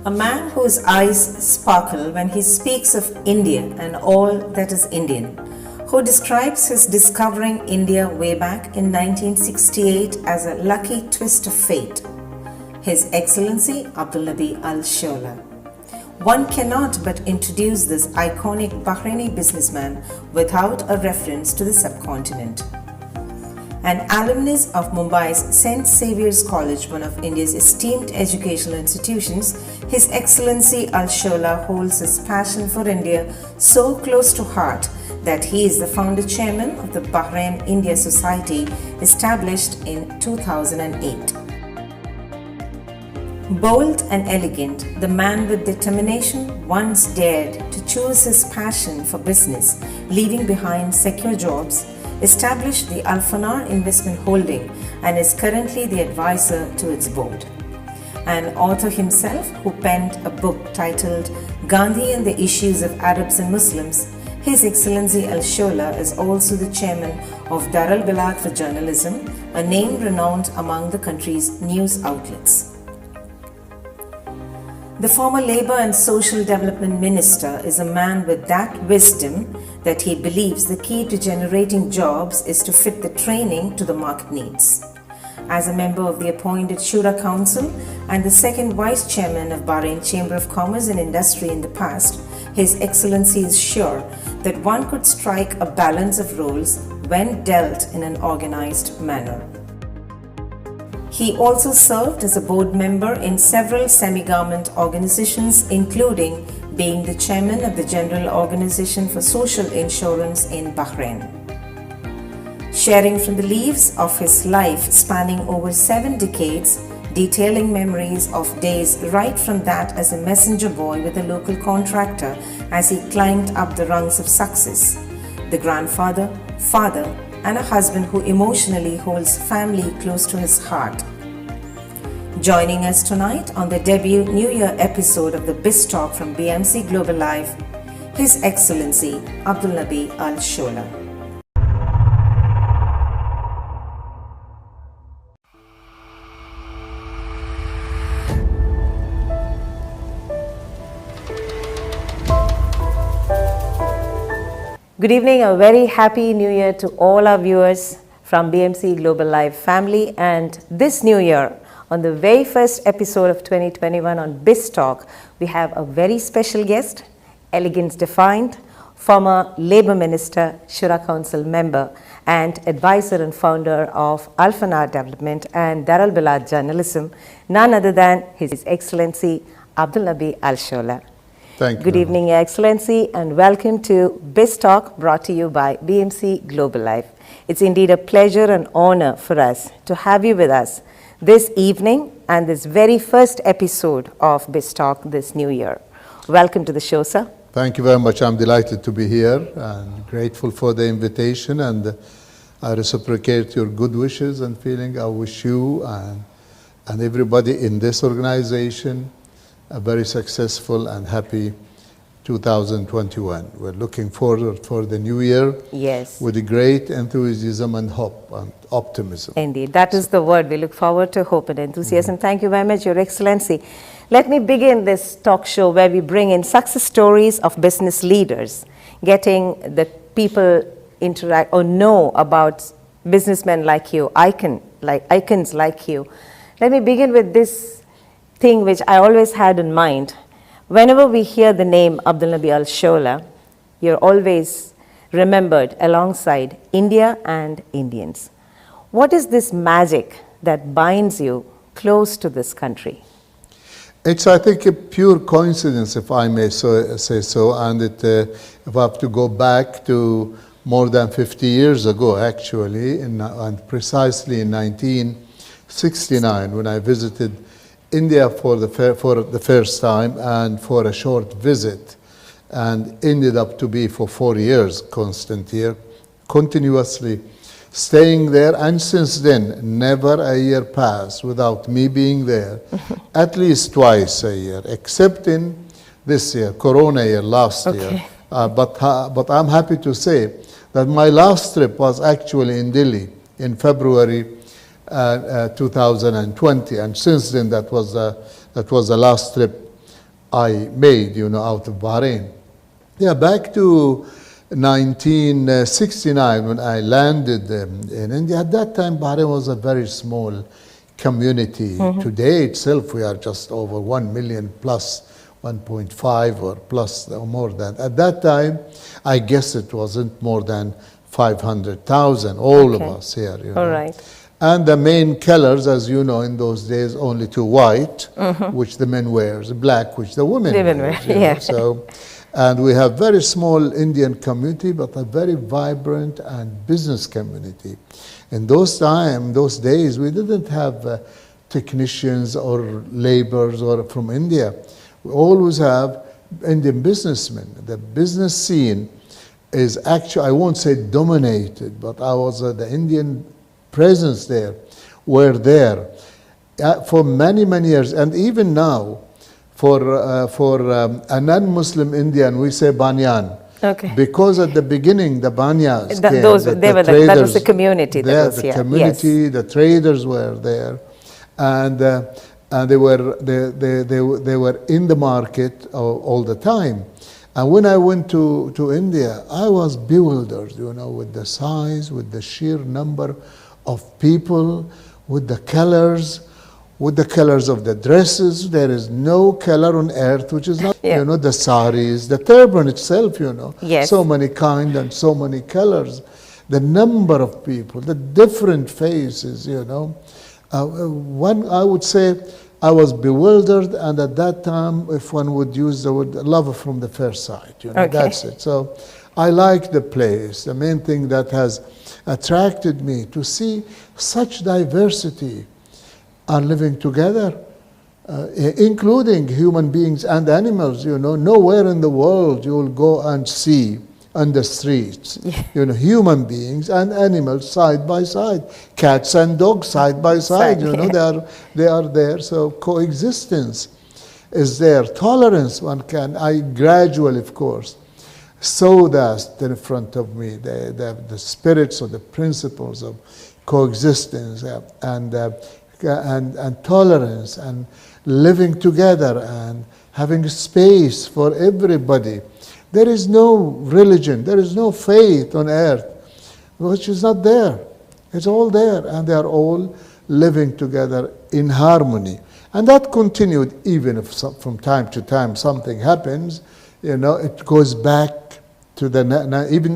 A man whose eyes sparkle when he speaks of India and all that is Indian, who describes his discovering India way back in 1968 as a lucky twist of fate, His Excellency Abdulnabi ALSHOALA. One cannot but introduce this iconic Bahraini businessman without a reference to the subcontinent. An alumnus of Mumbai's St. Saviour's College, one of India's esteemed educational institutions, His Excellency ALSHOALA holds his passion for India so close to heart that he is the founder chairman of the Bahrain India Society, established in 2008. Bold and elegant, the man with determination once dared to choose his passion for business, leaving behind secure jobs, established the Alfanar Investment Holding and is currently the advisor to its board. An author himself who penned a book titled Gandhi and the Issues of Arabs and Muslims, His Excellency ALSHOALA is also the chairman of Dar al-Balad for Journalism, a name renowned among the country's news outlets. The former Labour and Social Development Minister is a man with that wisdom that he believes the key to generating jobs is to fit the training to the market needs. As a member of the appointed Shura Council and the second Vice Chairman of Bahrain Chamber of Commerce and Industry in the past, His Excellency is sure that one could strike a balance of roles when dealt in an organized manner. He also served as a board member in several semi-government organizations, including being the chairman of the General Organization for Social Insurance in Bahrain. Sharing from the leaves of his life spanning over 7 decades, detailing memories of days right from that as a messenger boy with a local contractor as he climbed up the rungs of success, the grandfather, father, and a husband who emotionally holds family close to his heart. Joining us tonight on the debut New Year episode of the BIZ Talk from BMC Global Live, His Excellency Abdulnabi ALSHOALA. Good evening, a very happy New Year to all our viewers from BMC Global Live family. And this New Year, on the very first episode of 2021 on BIZ Talk, we have a very special guest, Elegance Defined, former Labour Minister, Shura Council member, and advisor and founder of Alfanar Development and Dar al-Balad Journalism, none other than His Excellency Abdulnabi ALSHOALA. Thank you. Good evening, Your Excellency, and welcome to BIZ Talk, brought to you by BMC Global Life. It's indeed a pleasure and honor for us to have you with us this evening and this very first episode of BIZ Talk this new year. Welcome to the show, sir. Thank you very much. I'm delighted to be here and grateful for the invitation, and I reciprocate your good wishes and feeling. I wish you and everybody in this organization a very successful and happy 2021. We're looking forward for the new year. Yes. With great enthusiasm and hope and optimism. Indeed, that is the word. We look forward to hope and enthusiasm. Thank you very much, Your Excellency. Let me begin this talk show where we bring in success stories of business leaders, getting the people interact or know about businessmen like you, icons like you. Let me begin with this thing which I always had in mind. Whenever we hear the name Abdulnabi ALSHOALA, you're always remembered alongside India and Indians. What is this magic that binds you close to this country? It's, I think, a pure coincidence, if I may say so, and if I have to go back to more than 50 years ago, actually, and precisely in 1969, when I visited India for the first time and for a short visit, and ended up to be for 4 years constant here, continuously staying there, and since then never a year passed without me being there, at least twice a year, except in this year, Corona year, last year. But I'm happy to say that my last trip was actually in Delhi in February 2020, and since then that was the last trip I made, out of Bahrain. Yeah, back to 1969 when I landed in India. At that time, Bahrain was a very small community. Today itself, we are just over 1 million plus 1.5 or plus or more than. At that time, I guess it wasn't more than 500,000, all of us here. All right. And the main colors, as you know, in those days, only two: white, which the men wears, black, which the women wear. Yeah. So, and we have very small Indian community, but a very vibrant and business community. In those days, we didn't have technicians or laborers or from India. We always have Indian businessmen. The business scene is actually, I won't say dominated, but the Indian presence there were there for many, many years. And even now, for a non-Muslim Indian, we say banyan. Okay. Because at the beginning, the banyas came. That was the community. The community, the traders were there, and they were in the market all the time. And when I went to India, I was bewildered, with the size, with the sheer number of people, with the colors of the dresses. There is no color on earth which is not, the saris, the turban itself, Yes. So many kind and so many colors. The number of people, the different faces, I would say I was bewildered, and at that time, if one would use the word, love from the first sight, that's it. So I like the place. The main thing that has attracted me to see such diversity and living together, including human beings and animals. Nowhere in the world you will go and see on the streets, human beings and animals side by side, cats and dogs side by side. They are there. So coexistence is there. Tolerance, I gradually, of course, saw that in front of me, the spirits or the principles of coexistence and tolerance and living together and having space for everybody. There is no religion, there is no faith on earth which is not there. It's all there, and they are all living together in harmony. And that continued even if from time to time something happens, it goes back to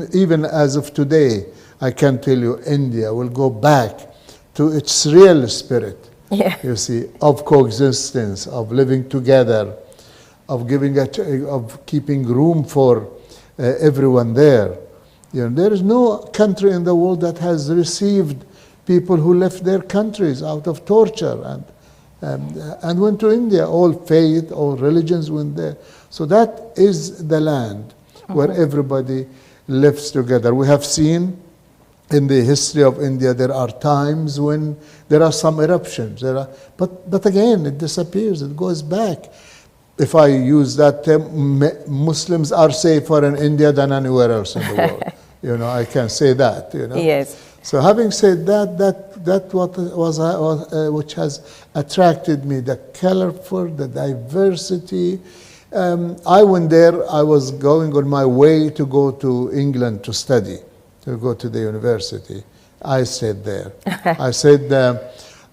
even as of today. I can tell you, India will go back to its real spirit, you see, of coexistence, of living together, of keeping room for everyone there. There is no country in the world that has received people who left their countries out of torture and went to India. All faith, all religions went there. So that is the land where everybody lives together. We have seen in the history of India, there are times when there are some eruptions. But again, it disappears, it goes back. If I use that term, Muslims are safer in India than anywhere else in the world. I can say that. Yes. So having said that what was which has attracted me, the colorful, the diversity. I went there. I was going on my way to go to England to study, to go to the university. I stayed there. I said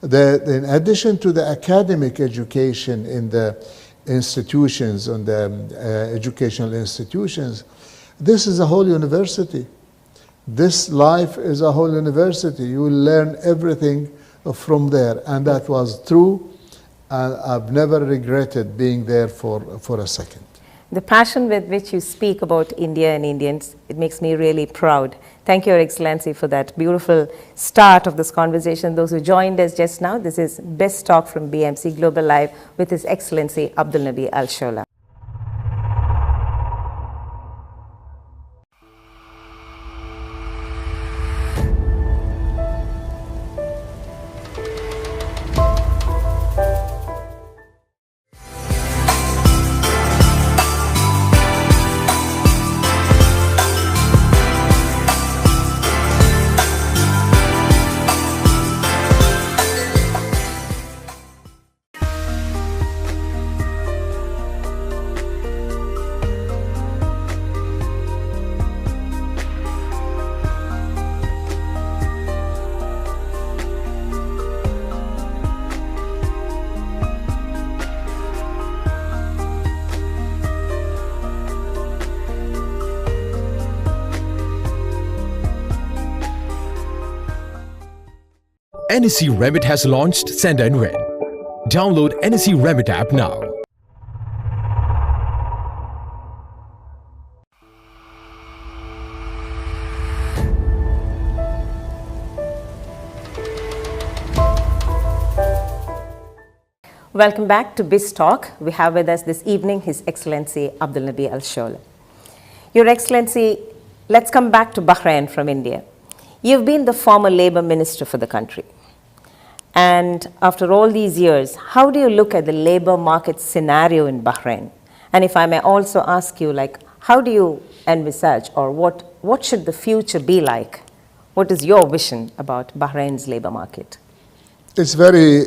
in addition to the academic education in the institutions, on the educational institutions, this is a whole university. This life is a whole university. You will learn everything from there, and that was true. I've never regretted being there for a second. The passion with which you speak about India and Indians, it makes me really proud. Thank you, Your Excellency, for that beautiful start of this conversation. Those who joined us just now, this is Best Talk from BMC Global Live with His Excellency ALSHOALA. NSE Remit has launched Send and Win. Download NSE Remit app now. Welcome back to BIZ Talk. We have with us this evening His Excellency ALSHOALA. ALSHOALA. Your Excellency, let's come back to Bahrain from India. You've been the former Labour Minister for the country. And after all these years, how do you look at the labour market scenario in Bahrain? And if I may also ask you, like, how do you envisage, or what should the future be like? What is your vision about Bahrain's labour market? It's very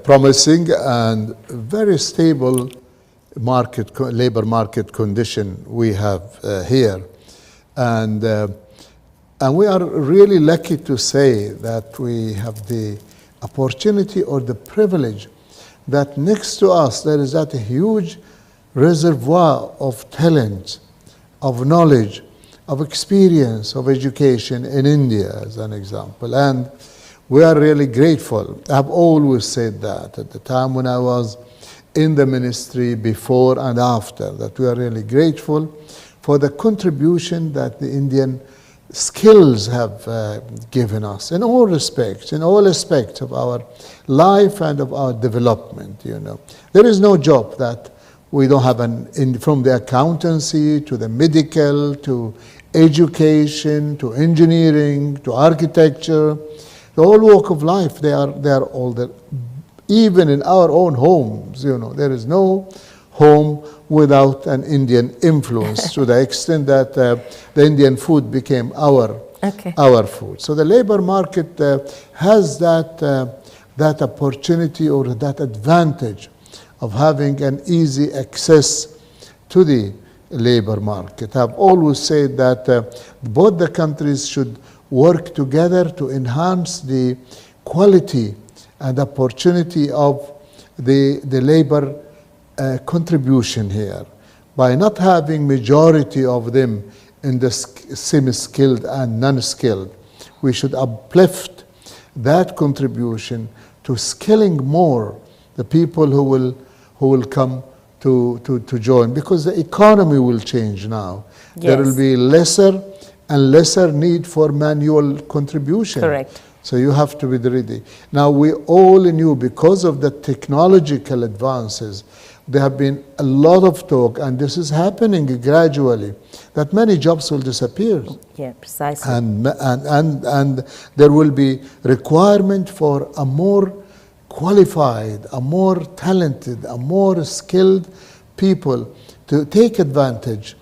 promising and very stable labor market condition we have here. And we are really lucky to say that we have the opportunity or the privilege that next to us there is that huge reservoir of talent, of knowledge, of experience, of education in India, as an example. And we are really grateful. I've always said that at the time when I was in the ministry, before and after, that we are really grateful for the contribution that the Indian skills have given us in all respects, in all aspects of our life and of our development. You know, there is no job that we don't have from the accountancy to the medical to education to engineering to architecture. The whole walk of life, they are all there. Even in our own homes, you know, there is no home without an Indian influence to the extent that the Indian food became our food. So the labor market has that opportunity or that advantage of having an easy access to the labor market. I've always said that both the countries should work together to enhance the quality and opportunity of the labor contribution here by not having majority of them in the semi-skilled and non-skilled. We should uplift that contribution to skilling more the people who will come to join, because the economy will change now. Yes. There will be lesser and lesser need for manual contribution. Correct. So you have to be ready. Now we all knew, because of the technological advances, there have been a lot of talk, and this is happening gradually, that many jobs will disappear. Yeah, precisely. And there will be requirement for a more qualified, a more talented, a more skilled people to take advantage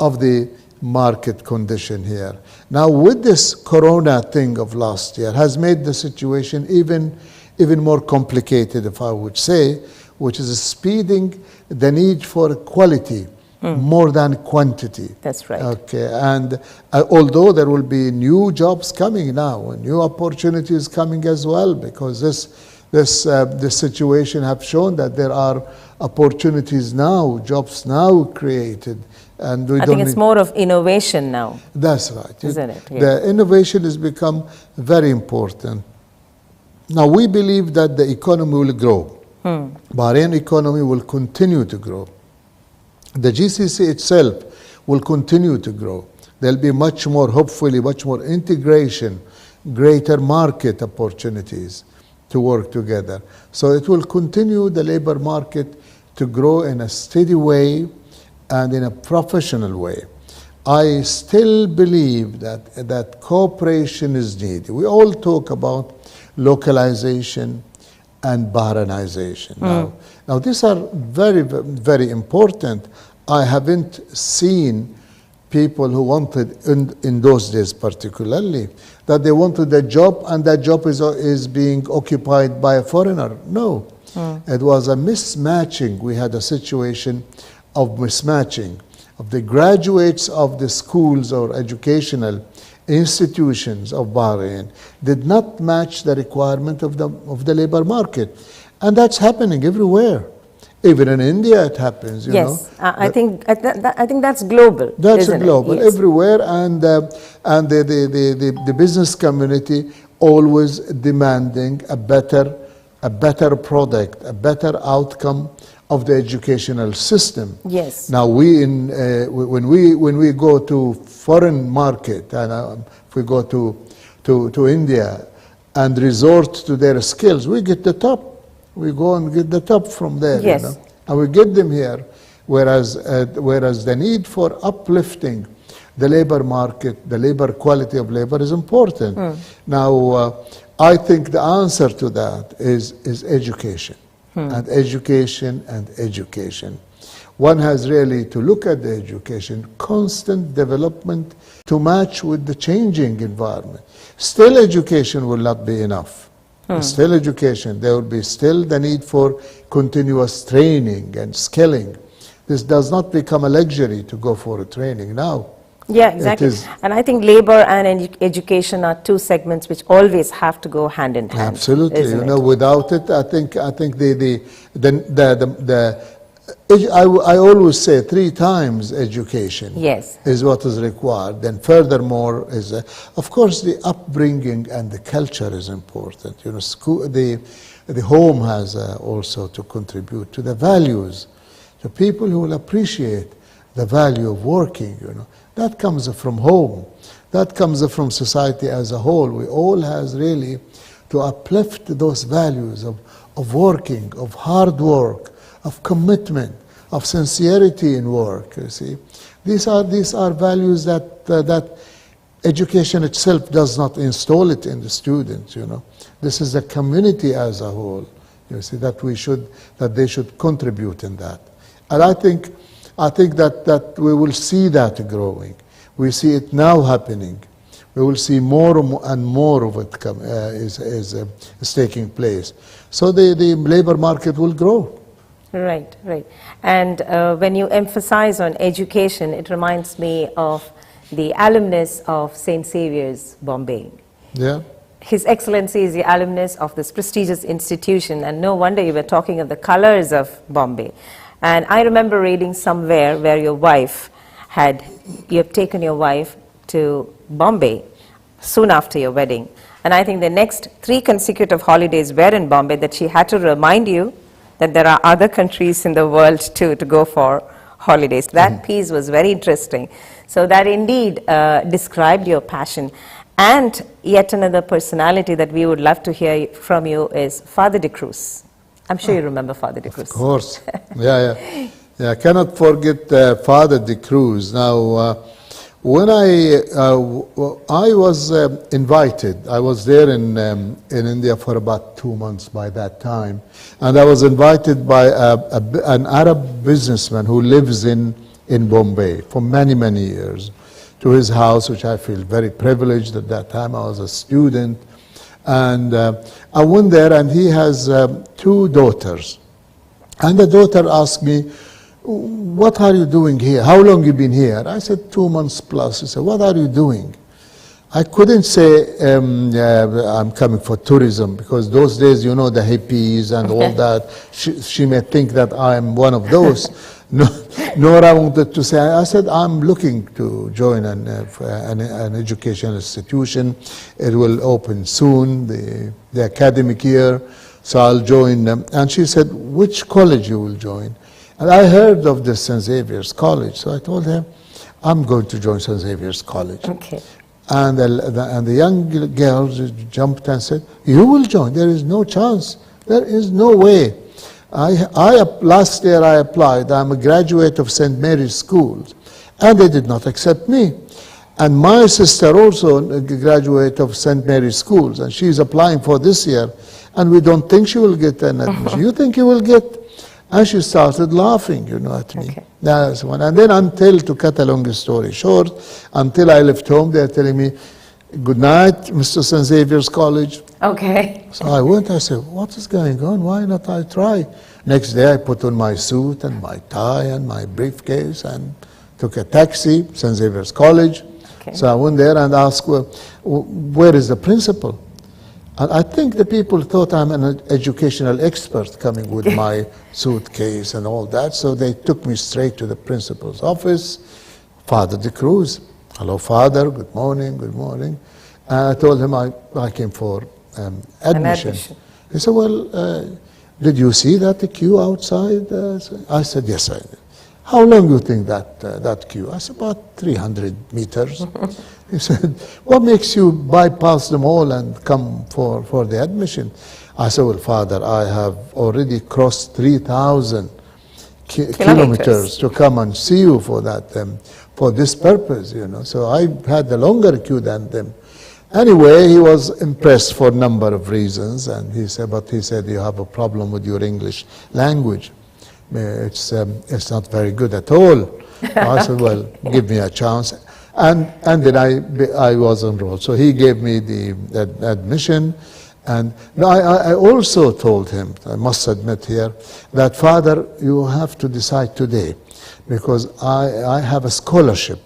of the market condition here. Now with this corona thing of last year has made the situation even more complicated, if I would say, which is speeding the need for quality more than quantity. That's right. Okay, and although there will be new jobs coming now, and new opportunities coming as well, because this situation have shown that there are opportunities now, jobs now created. And I think it's more of innovation now. That's right. Isn't it? Yeah. The innovation has become very important. Now we believe that the economy will grow. Bahrain economy will continue to grow. The GCC itself will continue to grow. There'll be much more, hopefully, much more integration, greater market opportunities to work together. So it will continue, the labor market, to grow in a steady way and in a professional way. I still believe that cooperation is needed. We all talk about localization and Bahrainization. Now these are very, very important. I haven't seen people who wanted, in those days particularly, that they wanted a job and that job is being occupied by a foreigner. No, it was a mismatching. We had a situation of mismatching of the graduates of the schools or educational institutions of Bahrain did not match the requirement of the labor market. And that's happening everywhere. Even in India it happens, you know. Yes, I think that's global. That's isn't global, it? Yes. everywhere, and the business community always demanding a better product, a better outcome of the educational system. Yes. Now when we go to foreign market, and if we go to India and resort to their skills, we get the top. We go and get the top from there. Yes. You know? And we get them here, whereas the need for uplifting the labor market, the labor quality of labor is important. Now, I think the answer to that is education, and education and education. One has really to look at the education, constant development to match with the changing environment. Still, education will not be enough. Still education, there will be still the need for continuous training and skilling. This does not become a luxury to go for a training now. Yeah, exactly. And I think labor and education are two segments which always have to go hand in hand. Absolutely, you know, without it, I think I always say 3 times education. Yes. Is what is required. Then furthermore is, of course, the upbringing and the culture is important. You know, the home has also to contribute to the values. The people who will appreciate the value of working, you know, that comes from home. That comes from society as a whole. We all has really to uplift those values of working, of hard work, of commitment, of sincerity in work. You see, these are values that education itself does not install it in the students. You know, this is the community as a whole. You see, that they should contribute in that, and I think that we will see that growing. We see it now happening. We will see more and more of it is taking place. So the labor market will grow. Right, right. And when you emphasize on education, it reminds me of the alumnus of St. Xavier's, Bombay. Yeah. His Excellency is the alumnus of this prestigious institution, and no wonder you were talking of the colors of Bombay. And I remember reading somewhere where you have taken your wife to Bombay soon after your wedding. And I think the next 3 consecutive holidays were in Bombay, that she had to remind you that there are other countries in the world too to go for holidays. That piece was very interesting. So that indeed described your passion. And yet another personality that we would love to hear from you is Father de Cruz. I'm sure you remember Father de Cruz. Of course. Yeah. I cannot forget Father de Cruz. Now, when I was invited, I was there in India for about 2 months by that time, and I was invited by an Arab businessman who lives in Bombay for many years to his house, which I feel very privileged. At that time I was a student, and I went there, and he has 2 daughters, and the daughter asked me, "What are you doing here? How long you been here?" I said, 2 months plus. He said, "What are you doing?" I couldn't say I'm coming for tourism, because those days, you know, the hippies and all that, she may think that I'm one of those. Nor I wanted to say. I said, I'm looking to join an educational institution. It will open soon, the academic year, so I'll join them. And she said, "Which college you will join?" And I heard of this St. Xavier's College, so I told him, I'm going to join St. Xavier's College. Okay. And the young girl jumped and said, "You will join? There is no chance. There is no way." Last year I applied. I'm a graduate of St. Mary's Schools, and they did not accept me. And my sister also a graduate of St. Mary's Schools, and she's applying for this year, and we don't think she will get an admission. You think you will get? And she started laughing, you know, at me. Okay. That's one. And then to cut a long story short, until I left home, they're telling me, "Good night, Mr. St. Xavier's College." Okay. So I went, I said, "What is going on? Why not I try?" Next day I put on my suit and my tie and my briefcase and took a taxi, St. Xavier's College. Okay. So I went there and asked, "Where is the principal?" And I think the people thought I'm an educational expert coming with my suitcase and all that, so they took me straight to the principal's office. Father de Cruz, hello father, good morning, good morning. I told him I came for admission. He said, well, did you see that queue outside? I said, yes, I did. How long do you think that queue? I said, about 300 meters. He said, what makes you bypass them all and come for the admission? I said, well, Father, I have already crossed 3,000 kilometers to come and see you for that, for this purpose, you know. So I had a longer queue than them. Anyway, he was impressed for a number of reasons, and he said, you have a problem with your English language. It's not very good at all. I said, well, give me a chance. And then I was enrolled. So he gave me the admission. And no, I also told him, I must admit here, that Father, you have to decide today, because I have a scholarship.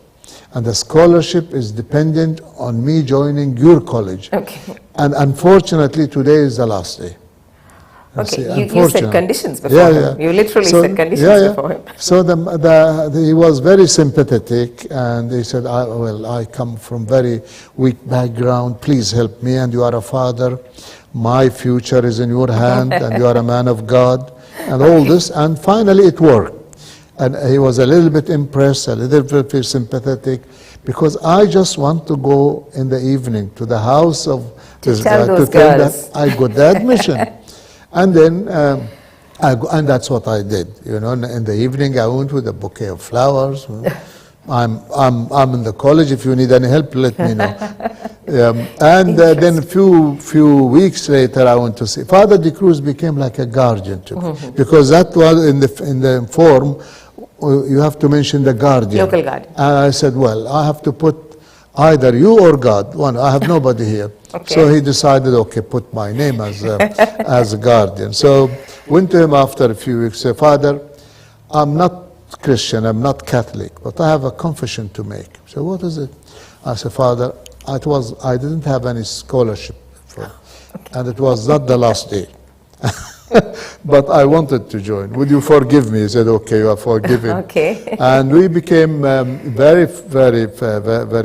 And the scholarship is dependent on me joining your college. Okay. And unfortunately, today is the last day. Okay, you said conditions before him. You literally said conditions before him. So he was very sympathetic, and he said, I come from very weak background, please help me, and you are a father. My future is in your hand, and you are a man of God, and all this. And finally it worked. And he was a little bit impressed, a little bit sympathetic, because I just want to go in the evening to the house of this guy to tell that I got the admission. And then, and that's what I did. You know, in the evening I went with a bouquet of flowers. I'm in the college. If you need any help, let me know. Then a few weeks later, I went to see Father de Cruz. Became like a guardian to me, because that was in the form. You have to mention the guardian. Local guardian. And I said, well, I have to put either you or God. One, I have nobody here. Okay. So he decided, okay, put my name as a guardian. So went to him after a few weeks. Said, Father, I'm not Christian, I'm not Catholic, but I have a confession to make. So what is it? I said, Father, I didn't have any scholarship before, and it was not the last day. But I wanted to join. Would you forgive me? He said, okay, you are forgiven. Okay. And we became very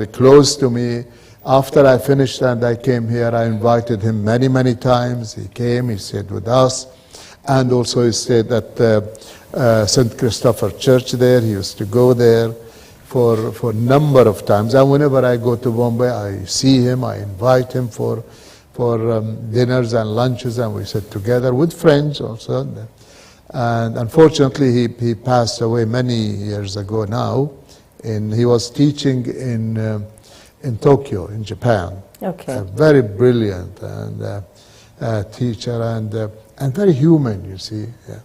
close to me. After I finished and I came here, I invited him many, many times. He came, he stayed with us. And also he stayed at St. Christopher Church there. He used to go there for a number of times. And whenever I go to Bombay, I see him, I invite him for dinners and lunches, and we sit together with friends also. And unfortunately, he passed away many years ago now. And he was teaching in Tokyo, in Japan. Okay. A very brilliant teacher and very human, you see. Yeah.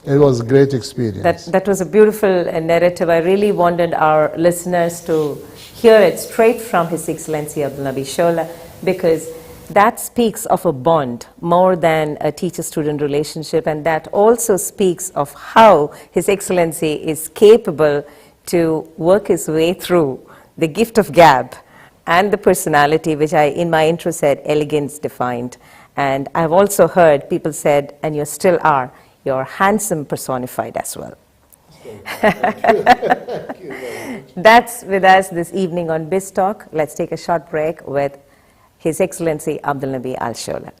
It was a great experience. That was a beautiful narrative. I really wanted our listeners to hear it straight from His Excellency Abdulnabi Shola, because that speaks of a bond more than a teacher-student relationship, and that also speaks of how His Excellency is capable to work his way through the gift of gab and the personality, which I, in my intro, said elegance defined. And I've also heard people said, and you still are, you're handsome personified as well. Thank you. That's with us this evening on BIZ Talk. Let's take a short break with His Excellency ALSHOALA.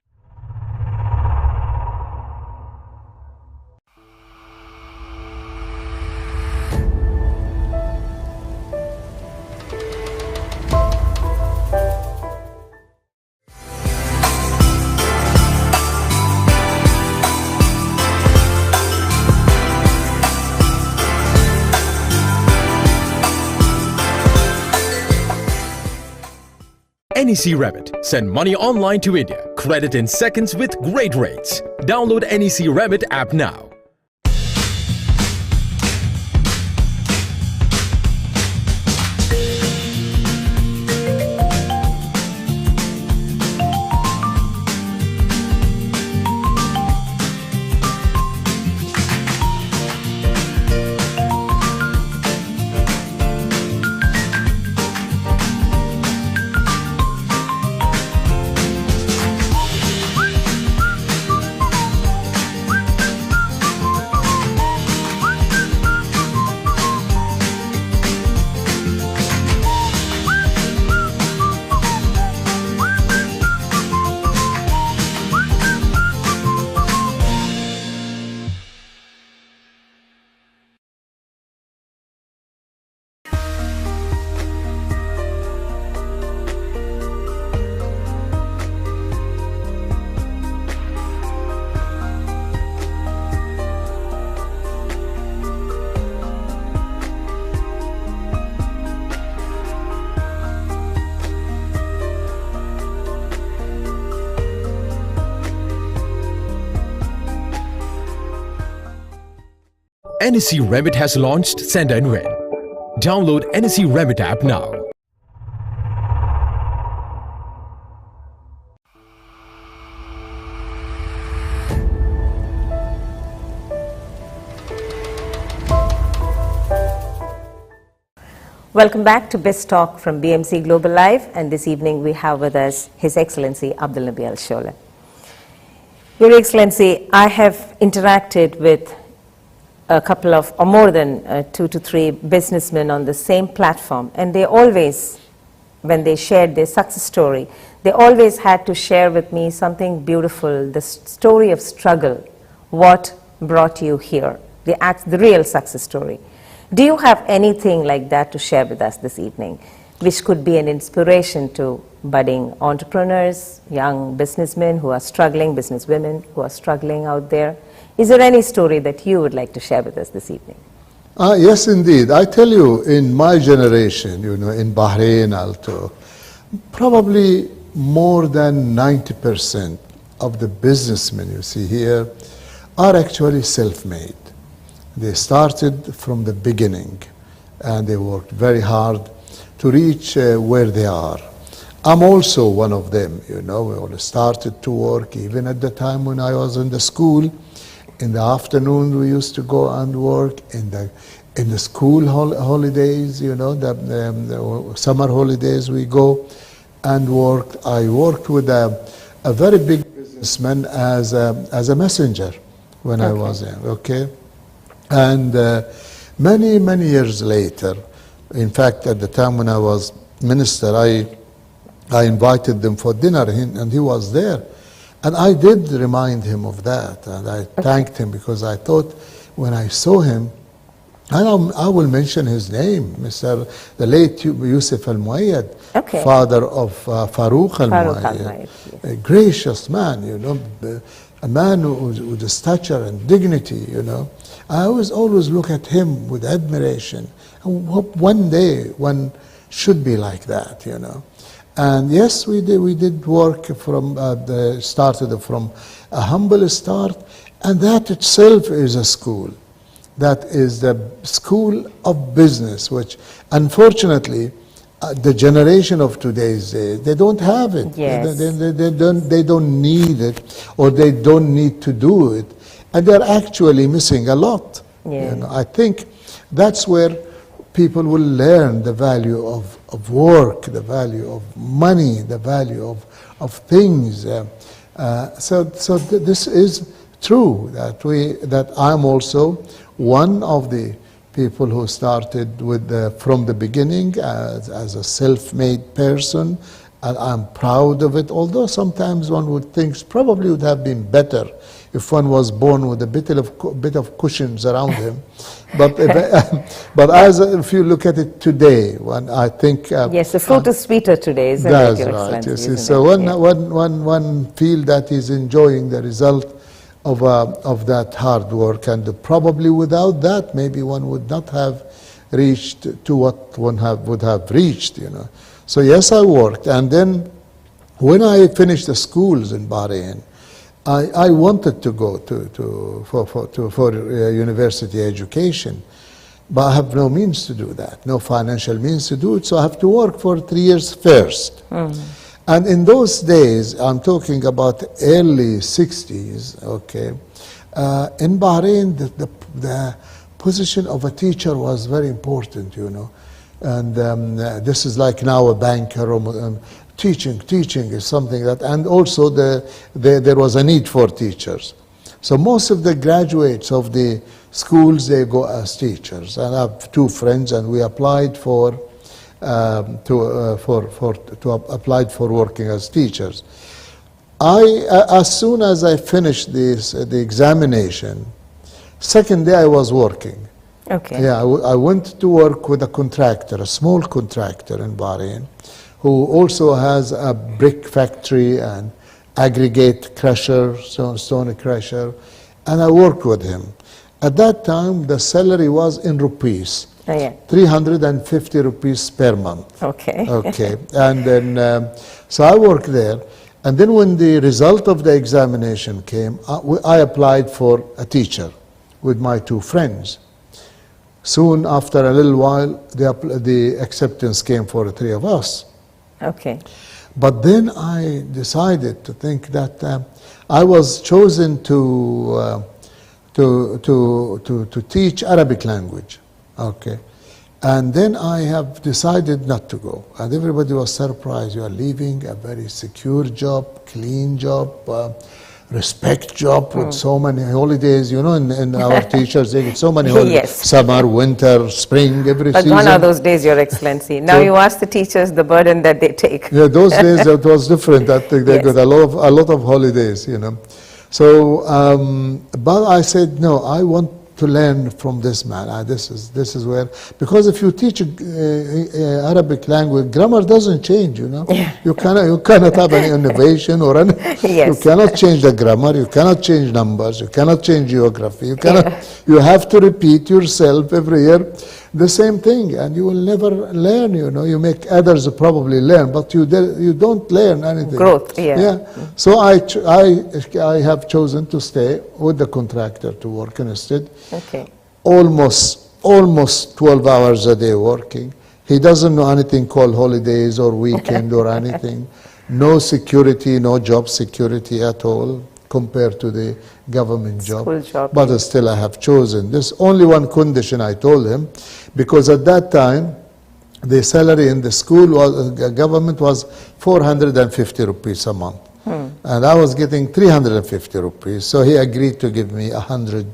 NEC Remit. Send money online to India. Credit in seconds with great rates. Download NEC Remit app now. NSE Remit has launched Send and Win. Download NSE Remit app now. Welcome back to BIZ Talk from BMC Global Live, and this evening we have with us His Excellency ALSHOALA ALSHOALA. Your Excellency, I have interacted with a couple of, or more than 2 to 3 businessmen on the same platform, and they always, when they shared their success story, they always had to share with me something beautiful, the story of struggle, what brought you here, the real success story. Do you have anything like that to share with us this evening, which could be an inspiration to budding entrepreneurs, young businessmen who are struggling, businesswomen who are struggling out there? Is there any story that you would like to share with us this evening? Yes, indeed. I tell you, in my generation, in Bahrain, I'll talk, probably more than 90% of the businessmen you see here are actually self-made. They started from the beginning, and they worked very hard to reach where they are. I'm also one of them, We all started to work even at the time when I was in the school. In the afternoon, we used to go and work. In the school holidays, the summer holidays, we go and work. I worked with a very big businessman as a messenger when I was there, okay? And many, many years later, in fact, at the time when I was minister, I invited them for dinner, and he was there. And I did remind him of that, and I thanked him, because I thought when I saw him, and I will mention his name, the late Yusuf Al-Muayyad, father of Farouk Al-Muayyad, a gracious man, a man with a stature and dignity, I always look at him with admiration. And hope one day one should be like that, And yes, we did work started from a humble start, and that itself is a school. That is the school of business, which unfortunately the generation of today's days, they don't have it. Yes. They don't need it, or they don't need to do it. And they're actually missing a lot. Yeah. I think that's where people will learn the value of work, the value of money, the value of things. So this is true, that I'm also one of the people who started from the beginning as a self-made person, and I'm proud of it, although sometimes one would think probably would have been better if one was born with a bit of cushions around him. But if you look at it today, I think... yes, the fruit is sweeter today, isn't that's it, Your right, Excellency, you see. isn't So it? one feel that he's enjoying the result of that hard work, and probably without that, maybe one would not have reached to what one would have reached, So yes, I worked, and then when I finished the schools in Bahrain, I wanted to go for university education, but I have no means to do that, no financial means to do it, so I have to work for 3 years first. And in those days, I'm talking about early 60s, okay, in Bahrain, the position of a teacher was very important, And this is like now a banker, teaching is something that, and also there was a need for teachers. So most of the graduates of the schools, they go as teachers. And I have 2 friends, and we applied for applied for working as teachers. As soon as I finished the examination, second day I was working. Okay. Yeah, I went to work with a contractor, a small contractor in Bahrain, who also has a brick factory and aggregate crusher, stone crusher, and I worked with him. At that time, the salary was in rupees. Oh, yeah. 350 rupees per month. Okay. Okay. And then, so I worked there. And then when the result of the examination came, I applied for a teacher with my 2 friends. Soon after a little while, the acceptance came for the three of us. Okay. But then I decided to think that I was chosen to teach Arabic language, okay? And then I have decided not to go. And everybody was surprised. You are leaving a very secure job, clean job, respect job with so many holidays. You know, in our teachers, they get so many holidays. Yes. Summer, winter, spring, every But season. gone are those days, Your Excellency. Now you ask the teachers the burden that they take. Yeah, those days it was different. I think they Yes. got a lot of holidays, you know. So, but I said no. I want to learn from this man. This is where, because if you teach Arabic language, grammar doesn't change. You know, Yeah. you cannot have any innovation or any. Yes. You cannot change the grammar. You cannot change numbers. You cannot change geography. You cannot. Yeah. You have to repeat yourself every year the same thing, and you will never learn. You know, you make others probably learn, but you don't learn anything. Growth, yeah. Yeah. So I have chosen to stay with the contractor to work instead. Okay. Almost 12 hours a day working. He doesn't know anything called holidays or weekend or anything. No security, no job security at all compared to the government job. School job, But yeah. still I have chosen. There's only one condition I told him, because at that time the salary in the school government was 450 rupees a month. And I was getting 350 rupees. So he agreed to give me 100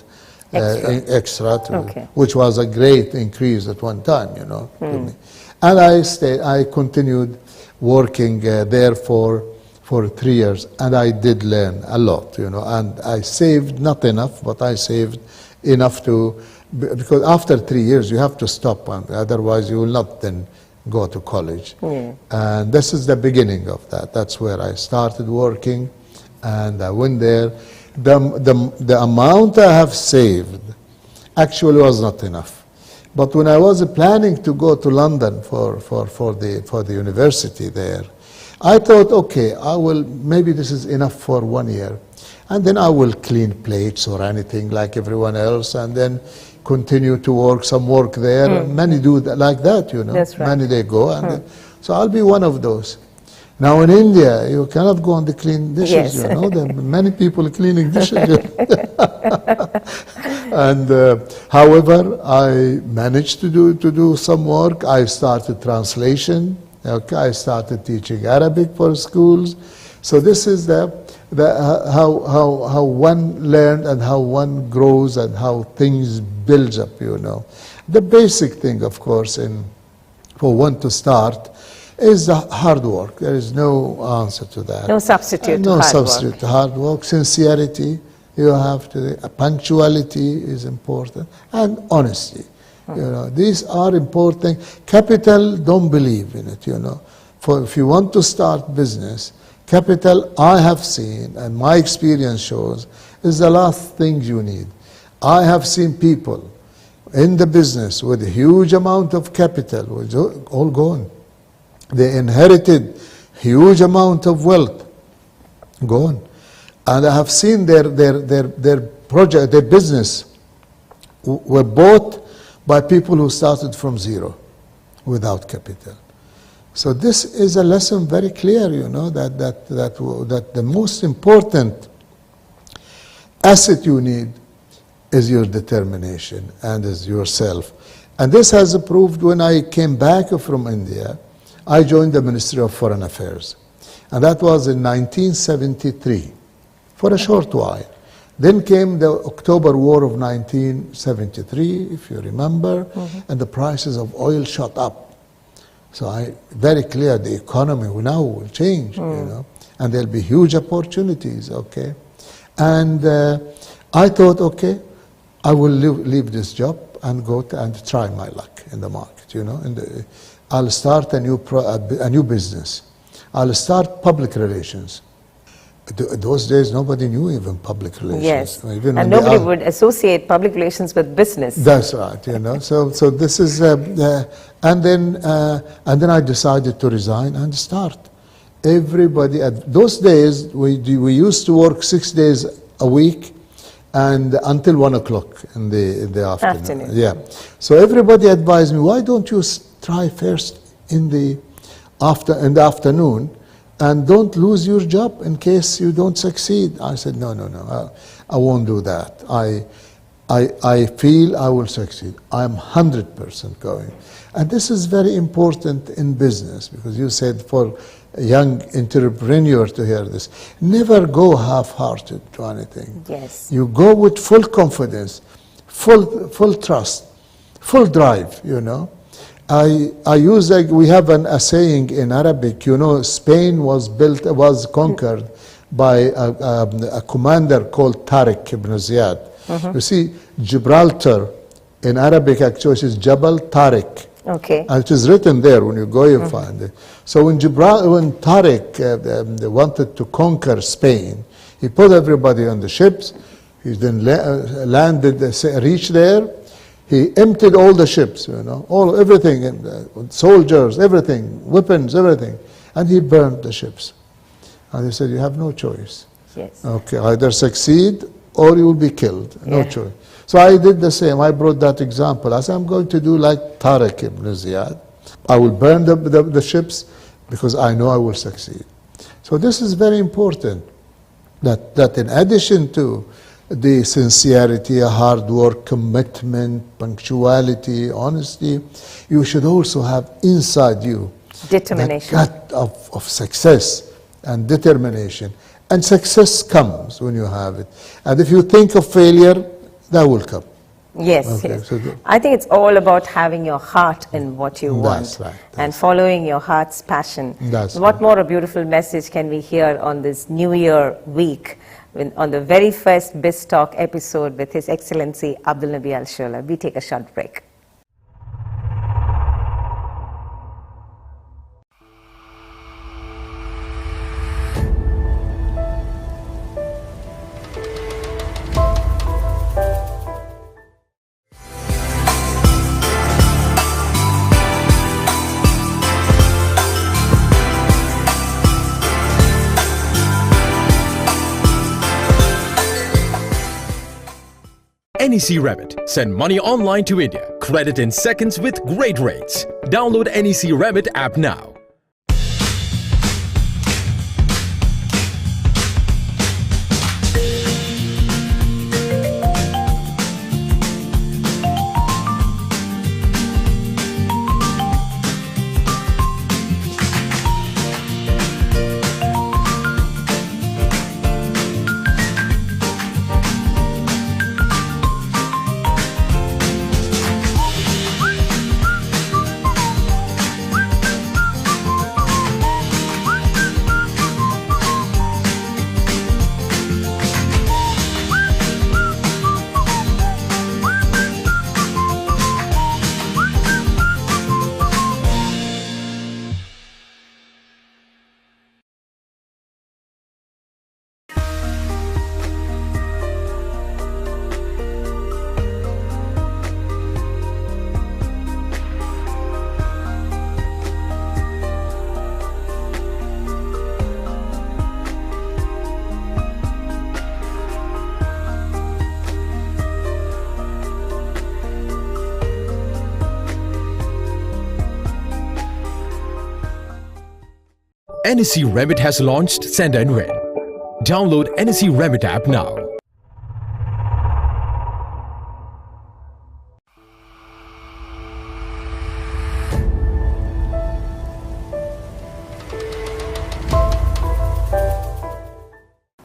extra Okay. which was a great increase at one time, you know, to me. And I continued working there for 3 years, and I did learn a lot, you know, and I saved, not enough, but I saved enough to, because after 3 years you have to stop, and otherwise you will not then go to college. And this is the beginning of that. That's where I started working, and I went there. The amount I have saved actually was not enough. But when I was planning to go to London for the university there, I thought, okay, maybe this is enough for 1 year. And then I will clean plates or anything like everyone else, and then continue to work there. Many do that, like that, you know. That's right. Many they go, and so I'll be one of those. Now in India, you cannot go on the clean dishes, Yes. you know. There are many people cleaning dishes. And however, I managed to do some work. I started translation. Okay, I started teaching Arabic for schools. So this is how one learned and how one grows and how things builds up, you know. The basic thing, of course, for one to start is the hard work. There is no answer to that. No substitute to No hard substitute work. to hard work. Sincerity, you have to. Punctuality is important, and honesty. You know, these are important. Capital, don't believe in it. You know, if you want to start business, capital, I have seen, and my experience shows, is the last thing you need. I have seen people in the business with a huge amount of capital, which all gone. They inherited huge amount of wealth, gone. And I have seen their project, their business were bought by people who started from zero, without capital. So this is a lesson very clear, you know, that the most important asset you need is your determination and is yourself. And this has proved when I came back from India. I joined the Ministry of Foreign Affairs, and that was in 1973, for a short while. Then came the October War of 1973, if you remember, and the prices of oil shot up. So very clear, the economy now will change, you know, and there'll be huge opportunities, okay? And I thought, okay, I will leave this job and go and try my luck in the market, you know. I'll start a new business. I'll start public relations. Those days, nobody knew even public relations. Yes, Even and nobody would associate public relations with business. That's right, you know. So this is, and then I decided to resign and start. Everybody at those days, we used to work 6 days a week, and until 1 o'clock in the afternoon. Yeah. So everybody advised me, why don't you try first in the afternoon, and don't lose your job in case you don't succeed. I said, no, I won't do that. I feel I will succeed. I'm 100% going. And this is very important in business, because you said for a young entrepreneur to hear this, never go half-hearted to anything. Yes. You go with full confidence, full trust, full drive, you know. We have a saying in Arabic, you know, Spain was conquered by a commander called Tariq ibn Ziyad. You see, Gibraltar in Arabic actually is Jabal Tariq. Okay. And it is written there. When you go, you find it. So when Tariq wanted to conquer Spain, he put everybody on the ships. He then reached there. He emptied all the ships, you know, everything, soldiers, everything, weapons, everything, and he burned the ships. And he said, you have no choice. Yes. Okay, either succeed or you will be killed. No choice. So I did the same. I brought that example. I said, I'm going to do like Tariq ibn Ziyad. I will burn the ships because I know I will succeed. So this is very important, that in addition to the sincerity, hard work, commitment, punctuality, honesty, you should also have inside you determination, that gut of success and determination. And success comes when you have it. And if you think of failure, that will come. Yes, okay, yes. So I think it's all about having your heart in what you want, right, and following your heart's passion. What more a beautiful message can we hear on this New Year week, on the very first BIZ Talk episode with His Excellency ALSHOALA ALSHOALA. We take a short break. NEC Remit. Send money online to India. Credit in seconds with great rates. Download NEC Remit app now. NEC Remit has launched Send and Win. Download NEC Remit app now.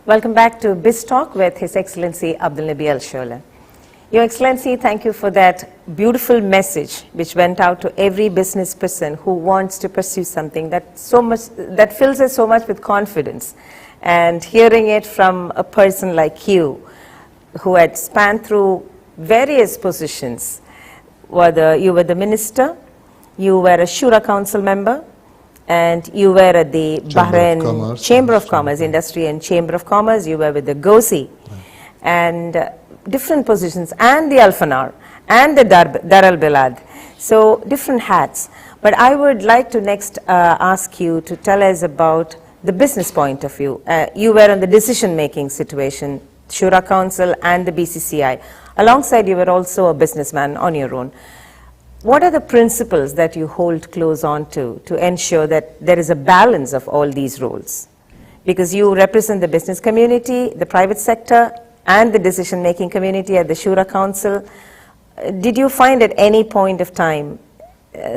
Welcome back to BIZ Talk with His Excellency ALSHOALA ALSHOALA. Your Excellency, thank you for that beautiful message which went out to every business person who wants to pursue something that fills us so much with confidence. And hearing it from a person like you, who had spanned through various positions, whether you were the minister, you were a Shura Council member, and you were at the Bahrain Chamber of Commerce, Industry and Chamber of Commerce, you were with the GOSI, and different positions, and the Alfanar, and the Dar al-Bilad. So different hats. But I would like to next ask you to tell us about the business point of view. You were in the decision-making situation Shura Council and the BCCI. Alongside, you were also a businessman on your own. What are the principles that you hold close on to ensure that there is a balance of all these roles? Because you represent the business community, the private sector, and the decision-making community at the Shura Council. Did you find at any point of time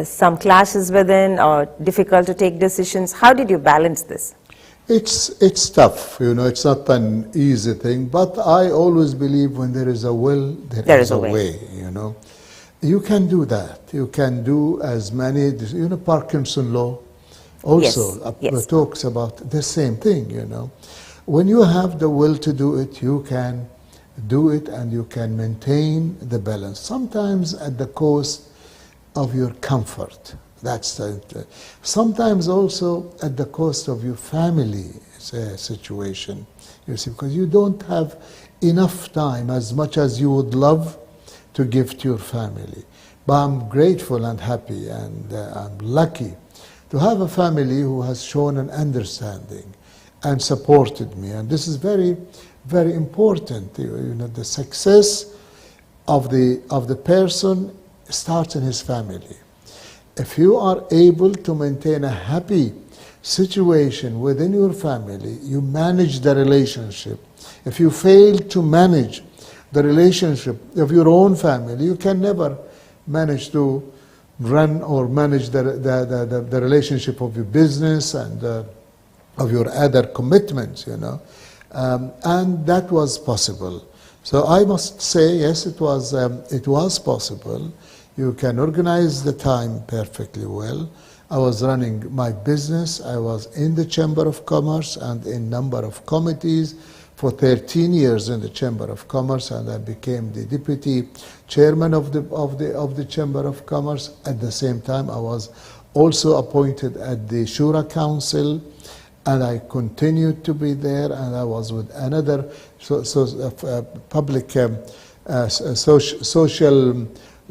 some clashes within or difficult to take decisions? How did you balance this? It's tough, you know, it's not an easy thing, but I always believe when there is a will, there is a way, you know. You can do that. You can do as many, you know, Parkinson law also talks about the same thing, you know. When you have the will to do it, you can do it and you can maintain the balance, sometimes at the cost of your comfort. That's sometimes also at the cost of your family situation, you see, because you don't have enough time as much as you would love to give to your family. But I'm grateful and happy and I'm lucky to have a family who has shown an understanding and supported me. And this is very, very important. You know, the success of the person starts in his family. If you are able to maintain a happy situation within your family, you manage the relationship. If you fail to manage the relationship of your own family, you can never manage to run or manage the relationship of your business and of your other commitments, you know. And that was possible. So I must say, yes, it was possible. You can organize the time perfectly well. I was running my business. I was in the Chamber of Commerce and in a number of committees for 13 years in the Chamber of Commerce, and I became the deputy chairman of the Chamber of Commerce. At the same time, I was also appointed at the Shura Council, and I continued to be there, and I was with another public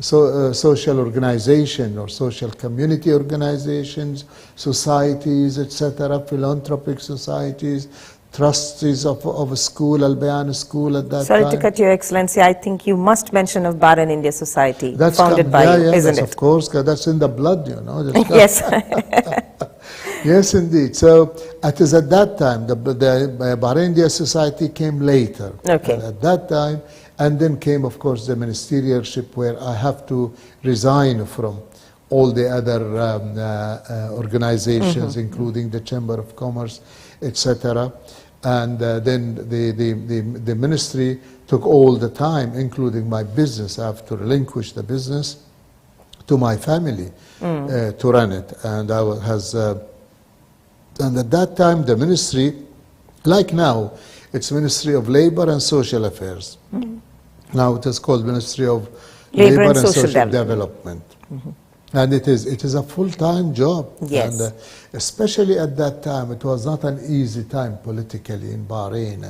social organization or social community organizations, societies, etc., philanthropic societies, trustees of a school, Al-Bayan School at that time. Sorry to cut you, Excellency, I think you must mention of Bahrain India Society, founded by you, isn't it? Of course, that's in the blood, you know. Yes. Yes, indeed. So it is at that time, the Bahrain India Society came later. Okay. And at that time, and then came, of course, the ministerialship, where I have to resign from all the other organizations, including the Chamber of Commerce, etc. And then the ministry took all the time, including my business. I have to relinquish the business to my family to run it. And and at that time, the ministry, like now, it's Ministry of Labor and Social Affairs. Now it is called Ministry of Labor and Social Development. And it is a full-time job. Yes. And especially at that time, it was not an easy time politically in Bahrain,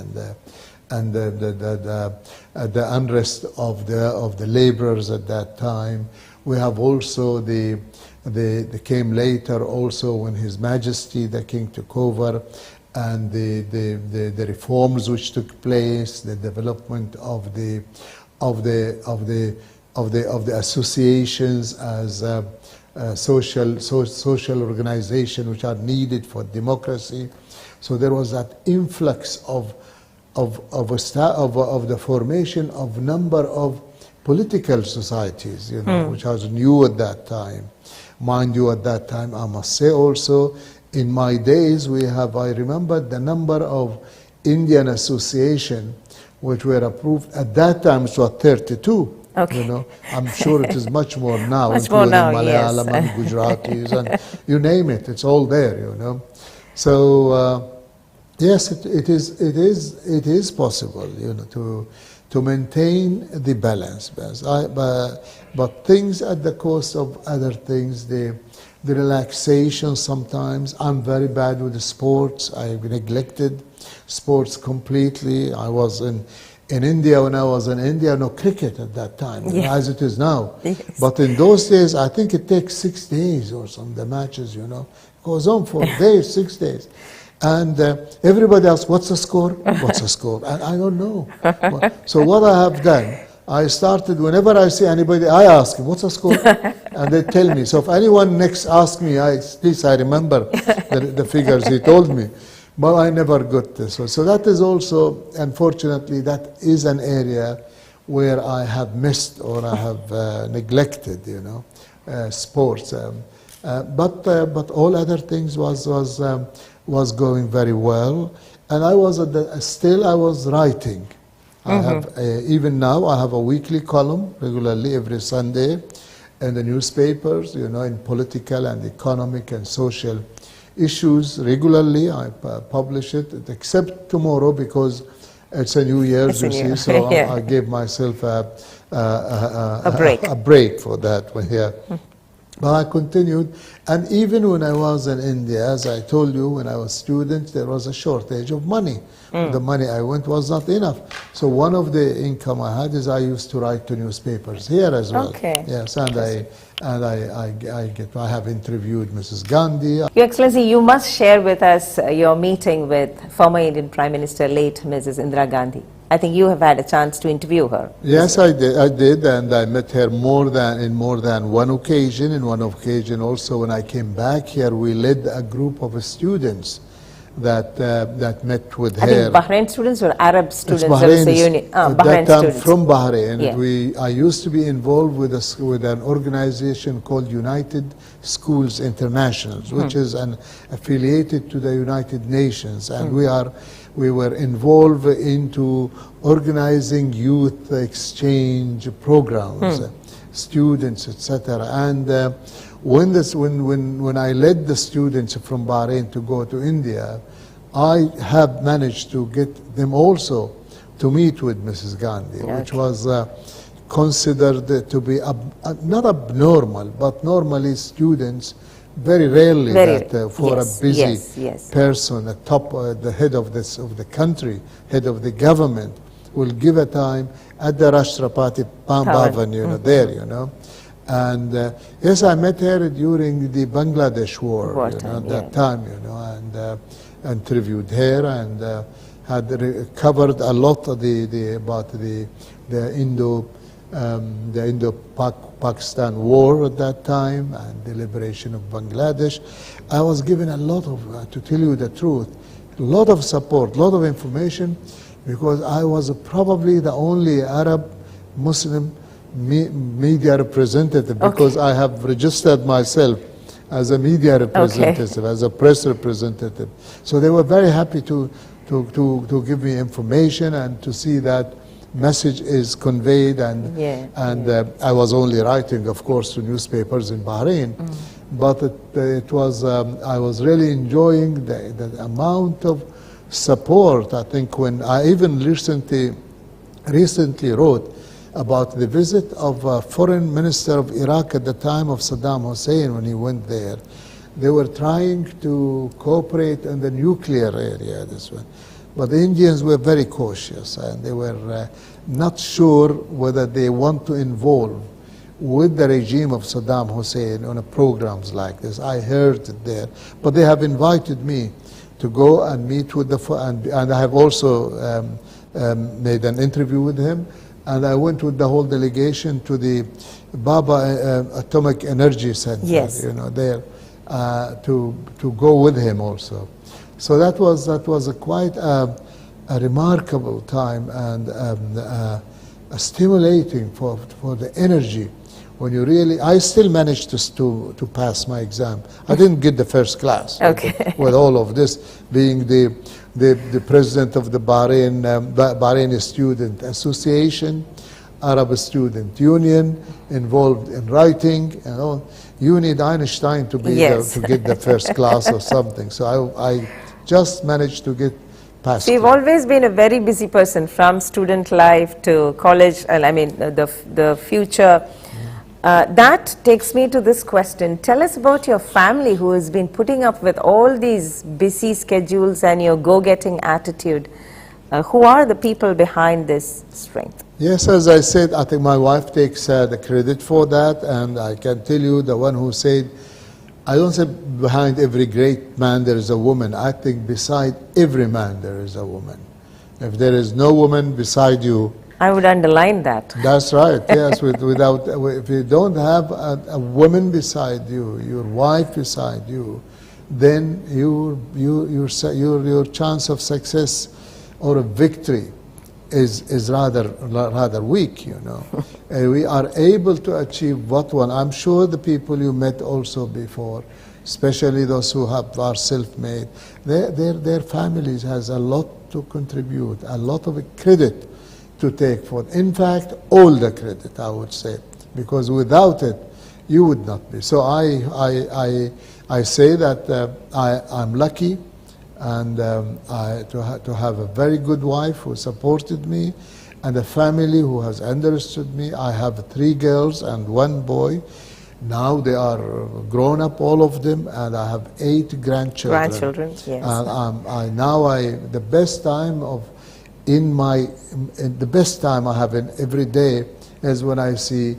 and the unrest of the laborers at that time. We have also they came later also when His Majesty the King took over, and the reforms which took place, the development of the associations as social organization which are needed for democracy. So there was that influx of the formation of number of political societies, you know, which was new at that time. Mind you, at that time, I must say also, in my days, I remember the number of Indian association which were approved. At that time, it was 32. Okay. You know, I'm sure it is much more now, much more including now, Malayalam yes. and Gujaratis and you name it, it's all there, you know. So yes, it is possible, you know, to maintain the balance. But things at the cost of other things, the relaxation sometimes. I'm very bad with the sports. I neglected sports completely. I was in India, when I was in India, no cricket at that time, as it is now. Yes. But in those days, I think it takes 6 days or some, the matches, you know. It goes on for days, 6 days. And everybody asks, what's the score? What's the score? And I don't know. So what I have done, I started, whenever I see anybody, I ask him, what's the score? And they tell me. So if anyone next asks me, at least I remember the figures he told me. But I never got this. So that is also, unfortunately, that is an area where I have missed or I have neglected, you know, sports. But all other things was going very well. And I was still I was writing. I have, even now, I have a weekly column regularly every Sunday in the newspapers, you know, in political and economic and social issues regularly. I publish it, except tomorrow because it's a New Year's, you see, so yeah. I gave myself a break for that one here. But I continued, and even when I was in India, as I told you, when I was a student, there was a shortage of money. The money I went was not enough. So one of the income I had is I used to write to newspapers here as well. Okay. Yes, and I have interviewed Mrs. Gandhi. Your Excellency, you must share with us your meeting with former Indian Prime Minister, late Mrs. Indira Gandhi. I think you have had a chance to interview her. Yes, I did, and I met her in more than one occasion. In one occasion also, when I came back here, we led a group of students that met with her. I think Bahrain students or Arab students? Bahrain, Bahrain students. From Bahrain. Yeah. I used to be involved with an organization called United Schools International, which is affiliated to the United Nations, and we were involved into organizing youth exchange programs, students, etc. And when I led the students from Bahrain to go to India, I have managed to get them also to meet with Mrs. Gandhi, which was considered to be not abnormal, but normally students very rarely for a busy person, the head of the country, head of the government, will give a time at the Rashtrapati Bhavan, you know, there, you know. And yes, I met her during the Bangladesh war, at that time, you know, and interviewed her and had covered a lot of about the Indo-Pakistan war at that time and the liberation of Bangladesh. I was given a lot of, to tell you the truth, a lot of support, a lot of information, because I was probably the only Arab Muslim media representative, because I have registered myself as a media representative, as a press representative. So they were very happy to give me information and to see that message is conveyed, and I was only writing, of course, to newspapers in Bahrain, but it was I was really enjoying the amount of support. I think when I even recently wrote about the visit of a foreign minister of Iraq at the time of Saddam Hussein when he went there. They were trying to cooperate in the nuclear area, this one. But the Indians were very cautious, and they were not sure whether they want to involve with the regime of Saddam Hussein on programs like this. I heard it there. But they have invited me to go and meet with and I have also made an interview with him. And I went with the whole delegation to the Baba Atomic Energy Center, you know, there, to go with him also. So that was quite a remarkable time and stimulating for the energy. When you really, I still managed to pass my exam. I didn't get the first class. With all of this, being the president of the Bahrain Student Association, Arab Student Union, involved in writing, you know, you need Einstein to be to get the first class or something. So I just managed to get past. So you've always been a very busy person, from student life to college, I mean the future. That takes me to this question. Tell us about your family, who has been putting up with all these busy schedules and your go-getting attitude. Who are the people behind this strength? Yes, as I said, I think my wife takes the credit for that, and I can tell you the one who said, I don't say behind every great man there is a woman. I think beside every man there is a woman. If there is no woman beside you, I would underline that. that's right. Yes, without if you don't have a woman beside you, your wife beside you, then your chance of success or a victory is rather weak. You know, we are able to achieve what one. I'm sure the people you met also before, especially those who are self-made, their families has a lot to contribute, a lot of credit to take for. In fact, all the credit, I would say, because without it, you would not be. So I say that I'm lucky and to have a very good wife who supported me and a family who has understood me. I have 3 girls and 1 boy. Now they are grown up, all of them, and I have 8 grandchildren. Grandchildren, yes. And the best time the best time I have in every day is when I see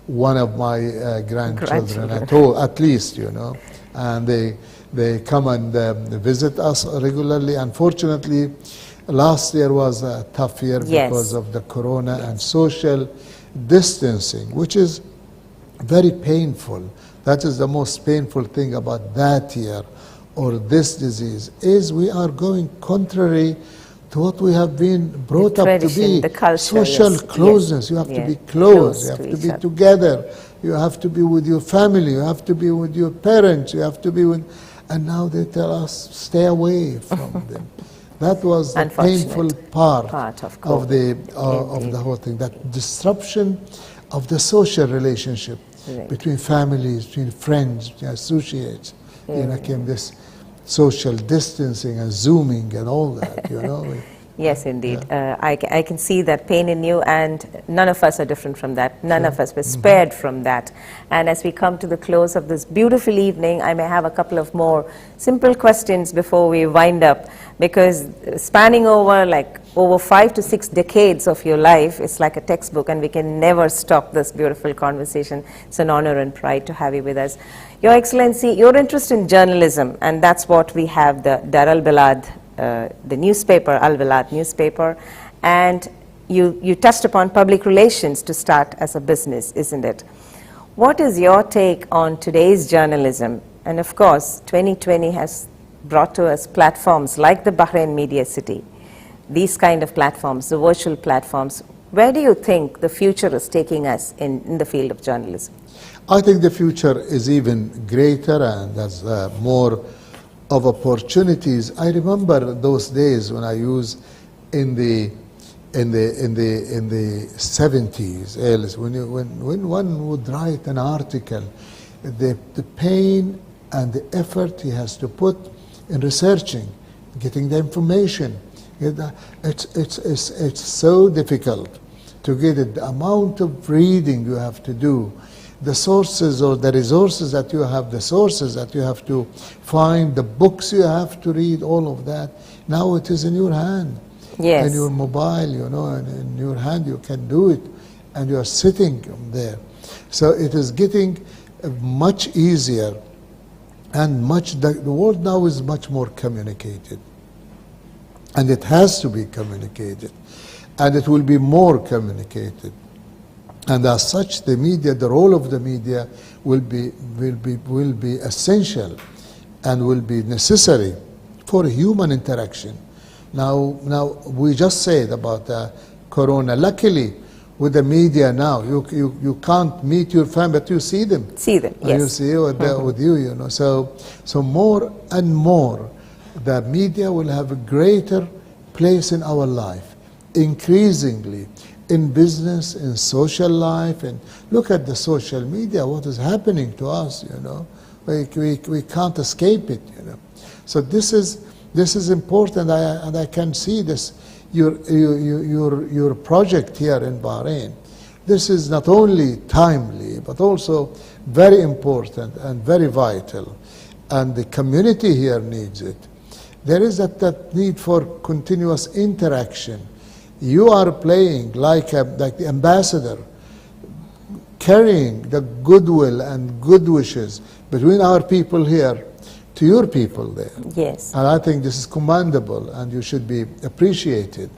one of my grandchildren at least, you know, and they come and visit us regularly. Unfortunately, last year was a tough year because of the corona and social distancing, which is very painful. That is the most painful thing about that year or this disease, is we are going contrary to what we have been brought up to be. The culture, social closeness. You have to be close. You have to be together. You have to be with your family. You have to be with your parents. You have to be with... And now they tell us, stay away from them. That was the painful part of the whole thing. That disruption of the social relationship between families, between friends, between associates. You know, came this social distancing and Zooming and all that, you know. Yes, indeed. I can see that pain in you, and none of us are different from that. None of us were spared from that. And as we come to the close of this beautiful evening, I may have a couple of more simple questions before we wind up, because spanning over 5 to 6 decades of your life, it's like a textbook, and we can never stop this beautiful conversation. It's an honor and pride to have you with us. Your Excellency, your interest in journalism, and that's what we have, the Dar al-Balad, the newspaper, Al-Balad newspaper, and you touched upon public relations to start as a business, isn't it? What is your take on today's journalism? And of course, 2020 has brought to us platforms like the Bahrain Media City, these kind of platforms, the virtual platforms. Where do you think the future is taking us in the field of journalism? I think the future is even greater, and there's more of opportunities. I remember those days when I used in the 70s, when one would write an article, the pain and the effort he has to put in researching, getting the information. It's so difficult to get it. The amount of reading you have to do, the sources or the resources that you have, the sources that you have to find, the books you have to read, all of that. Now it is in your hand, in your mobile, you know, and in your hand you can do it, and you are sitting there. So it is getting much easier, and the world now is much more communicated, and it has to be communicated, and it will be more communicated. And as such, the media, the role of the media will be essential and will be necessary for human interaction. Now we just said about Corona. Luckily, with the media now, you can't meet your family, but you see them. See them, yes. You see with you, you know. So more and more, the media will have a greater place in our life, increasingly. In business, in social life, and look at the social media, what is happening to us, you know. We can't escape it, you know. So this is important, and I can see this, your project here in Bahrain. This is not only timely, but also very important and very vital, and the community here needs it. There is that need for continuous interaction. You are playing like the ambassador, carrying the goodwill and good wishes between our people here to your people there. Yes. And I think this is commendable, and you should be appreciated,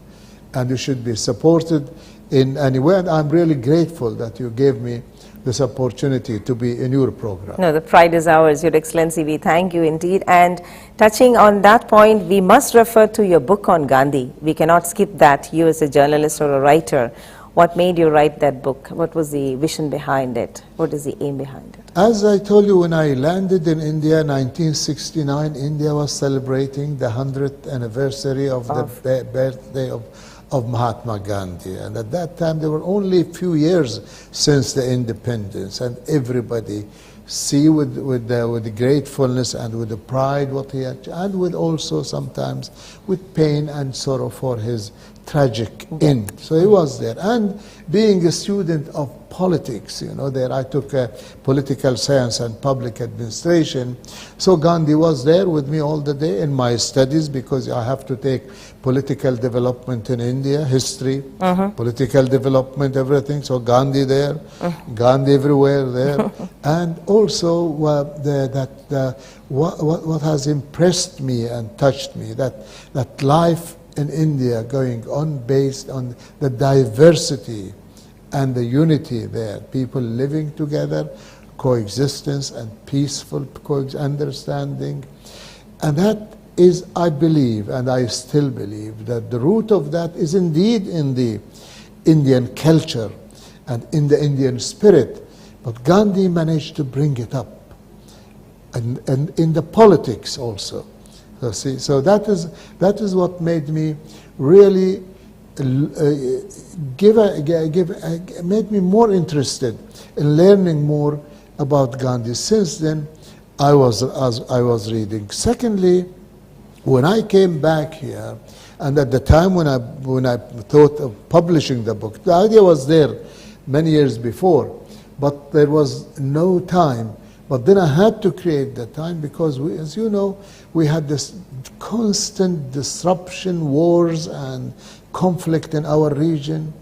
and you should be supported in any way. And I'm really grateful that you gave me this opportunity to be in your program. No, the pride is ours, Your Excellency. We thank you indeed. And touching on that point, we must refer to your book on Gandhi. We cannot skip that. You as a journalist or a writer, what made you write that book? What was the vision behind it? What is the aim behind it? As I told you, when I landed in India in 1969, India was celebrating the 100th anniversary of the birthday of Mahatma Gandhi. And at that time, there were only a few years since the independence, and everybody see with the gratefulness and with the pride what he had, and with also sometimes with pain and sorrow for his tragic end. So he was there. And being a student of politics, you know, there I took political science and public administration. So Gandhi was there with me all the day in my studies, because I have to take political development in India, history, political development, everything. So Gandhi there, Gandhi everywhere there. And also what has impressed me and touched me, that life in India going on based on the diversity and the unity there, people living together, coexistence and peaceful understanding. And that is, I believe, and I still believe, that the root of that is indeed in the Indian culture and in the Indian spirit. But Gandhi managed to bring it up, and in the politics also. So see, so that is what made me really made me more interested in learning more about Gandhi. Since then, I was reading. Secondly, when I came back here, and at the time when I thought of publishing the book, the idea was there many years before, but there was no time. But then I had to create the time, because we, as you know, we had this constant disruption, wars and conflict in our region.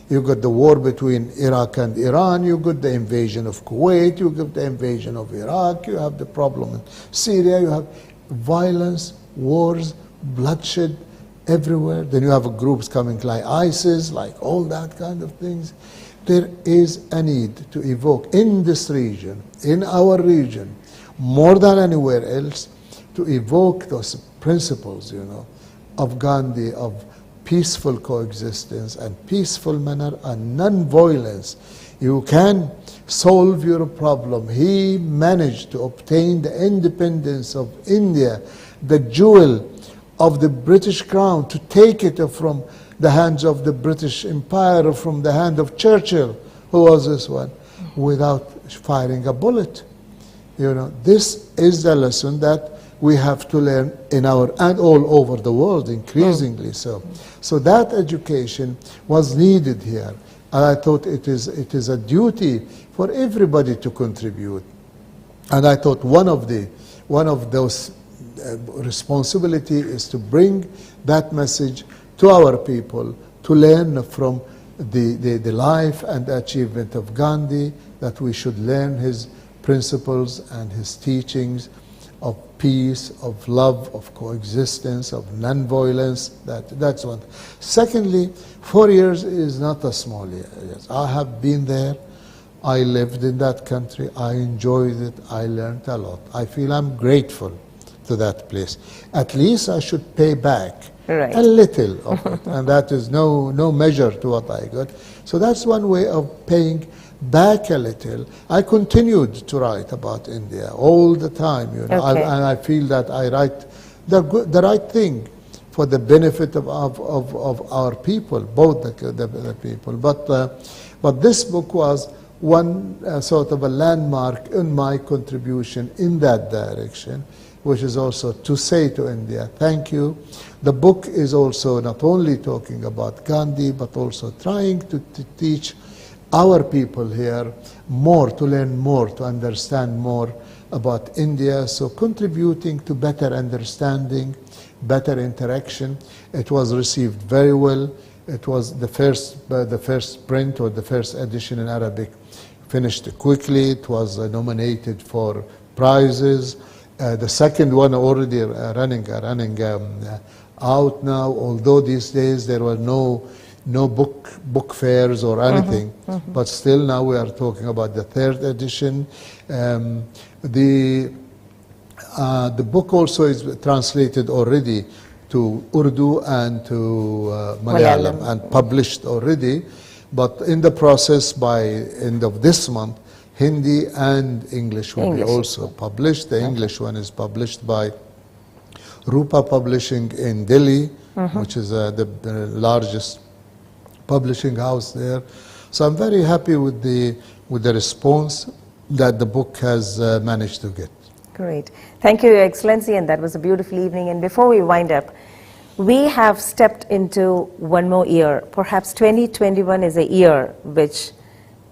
You got the war between Iraq and Iran, you got the invasion of Kuwait, you got the invasion of Iraq, you have the problem in Syria, you have violence, wars, bloodshed everywhere. Then you have groups coming like ISIS, like all that kind of things. There is a need to evoke in this region, in our region, more than anywhere else, to evoke those principles, you know, of Gandhi, of peaceful coexistence and peaceful manner and non-violence. You can solve your problem. He managed to obtain the independence of India, the jewel of the British crown, to take it from the hands of the British Empire, or from the hand of Churchill, who was this one, without firing a bullet. You know, this is the lesson that we have to learn in our, and all over the world, increasingly so. So that education was needed here. And I thought it is a duty for everybody to contribute. And I thought one of those responsibility is to bring that message to our people, to learn from the life and the achievement of Gandhi, that we should learn his principles and his teachings of peace, of love, of coexistence, of non-violence. That's one. Secondly, 4 years is not a small year. I have been there. I lived in that country. I enjoyed it. I learned a lot. I feel I'm grateful to that place. At least I should pay back a little of it, and that is no measure to what I got. So that's one way of paying back a little. I continued to write about India all the time, you know, and I feel that I write the right thing for the benefit of our people, both the people. But this book was one sort of a landmark in my contribution in that direction, which is also to say to India, thank you. The book is also not only talking about Gandhi, but also trying to teach our people here more, to learn more, to understand more about India. So contributing to better understanding, better interaction. It was received very well. It was the first print or the first edition in Arabic finished quickly. It was nominated for prizes. The second one already running out now, although these days there were no book fairs or anything, but still now we are talking about the third edition. The book also is translated already to Urdu and to Malayalam and published already, but in the process by end of this month, Hindi and English will be also published. The English one is published by Rupa Publishing in Delhi, which is the largest publishing house there. So I'm very happy with the response that the book has managed to get. Great. Thank you, Your Excellency, and that was a beautiful evening. And before we wind up, we have stepped into one more year. Perhaps 2021 is a year which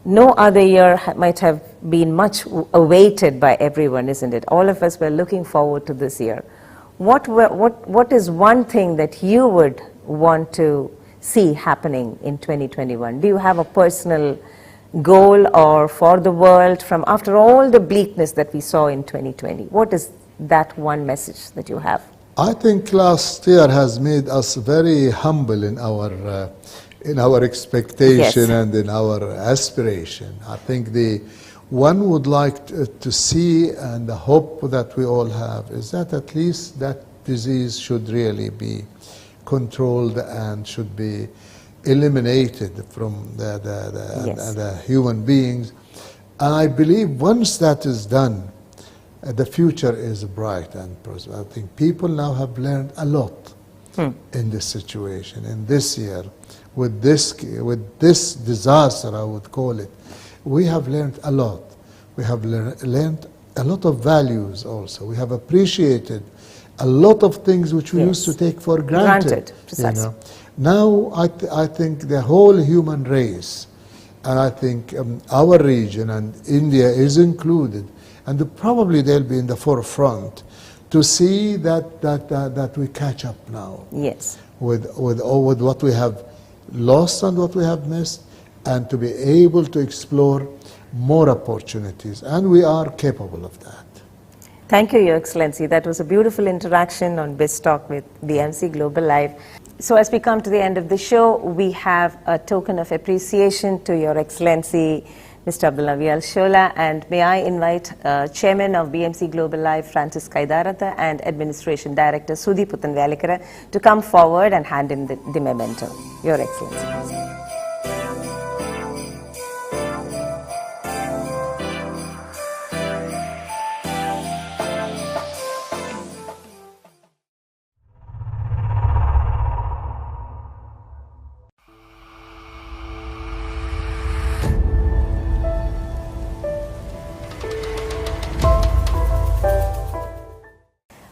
no other year might have been much awaited by everyone, isn't it? All of us were looking forward to this year. What is one thing that you would want to see happening in 2021? Do you have a personal goal or for the world from after all the bleakness that we saw in 2020? What is that one message that you have? I think last year has made us very humble in our expectation and in our aspiration. I think the one would like to see, and the hope that we all have, is that at least that disease should really be controlled and should be eliminated from the human beings. And I believe once that is done, the future is bright and prosperous. I think people now have learned a lot in this situation, in this year, with this disaster, I would call it. We have learned a lot. We have learned a lot of values also. We have appreciated a lot of things which we used to take for granted. Precisely. You know. Now I think the whole human race, and I think our region and India is included, and probably they'll be in the forefront to see that we catch up now. Yes. With what we have lost and what we have missed, and to be able to explore more opportunities, and we are capable of that. Thank you, Your Excellency. That was a beautiful interaction on BIZ Talk with BMC Global Live. So as we come to the end of the show, we have a token of appreciation to Your Excellency, Mr. ALSHOALA ALSHOALA, and may I invite Chairman of BMC Global Live, Francis Kaidaratha, and Administration Director, Sudhi Puthanvalikara, to come forward and hand in the memento. Your Excellency.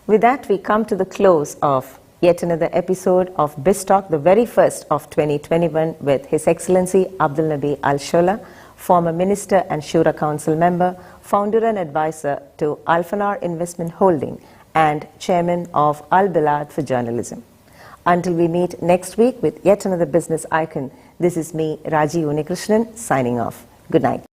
With that, we come to the close of yet another episode of BIZ Talk, the very first of 2021, with His Excellency ALSHOALA ALSHOALA, former Minister and Shura Council member, founder and advisor to Alphanar Investment Holding, and Chairman of Al Bilad for Journalism. Until we meet next week with yet another business icon, this is me, Raji Unikrishnan, signing off. Good night.